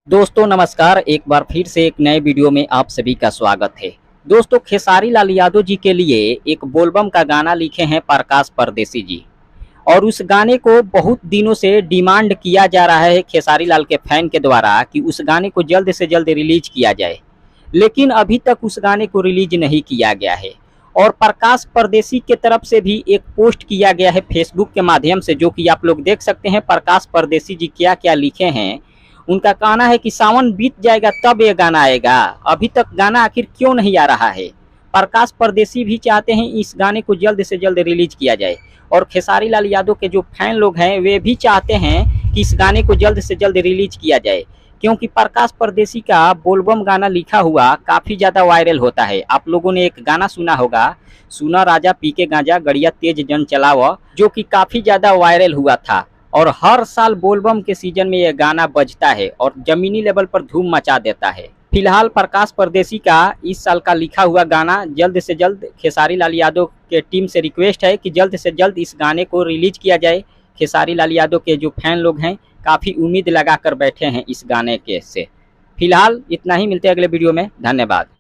दोस्तों नमस्कार। एक बार फिर से एक नए वीडियो में आप सभी का स्वागत है। दोस्तों खेसारी लाल यादव जी के लिए एक बोलबम का गाना लिखे हैं प्रकाश परदेसी जी, और उस गाने को बहुत दिनों से डिमांड किया जा रहा है खेसारी लाल के फैन के द्वारा कि उस गाने को जल्द से जल्द रिलीज किया जाए, लेकिन अभी तक उस गाने को रिलीज नहीं किया गया है। और प्रकाश परदेसी के तरफ से भी एक पोस्ट किया गया है फेसबुक के माध्यम से, जो कि आप लोग देख सकते हैं प्रकाश परदेसी जी क्या क्या लिखे हैं। उनका कहना है कि सावन बीत जाएगा तब ये गाना आएगा, अभी तक गाना आखिर क्यों नहीं आ रहा है। प्रकाश परदेसी भी चाहते हैं इस गाने को जल्द से जल्द रिलीज किया जाए, और खेसारी लाल यादव के जो फैन लोग हैं वे भी चाहते हैं कि इस गाने को जल्द से जल्द रिलीज किया जाए, क्योंकि प्रकाश परदेसी का बोलबम गाना लिखा हुआ काफ़ी ज़्यादा वायरल होता है। आप लोगों ने एक गाना सुना होगा, सुना राजा पी के गांजा गड़िया तेज जन चलाव, जो कि काफ़ी ज़्यादा वायरल हुआ था। और हर साल बोलबम के सीजन में यह गाना बजता है और जमीनी लेवल पर धूम मचा देता है। फिलहाल प्रकाश परदेसी का इस साल का लिखा हुआ गाना जल्द से जल्द खेसारी लाल यादव के टीम से रिक्वेस्ट है कि जल्द से जल्द इस गाने को रिलीज किया जाए। खेसारी लाल यादव के जो फैन लोग हैं काफ़ी उम्मीद लगा कर बैठे हैं इस गाने के से। फिलहाल इतना ही, मिलते हैं अगले वीडियो में। धन्यवाद।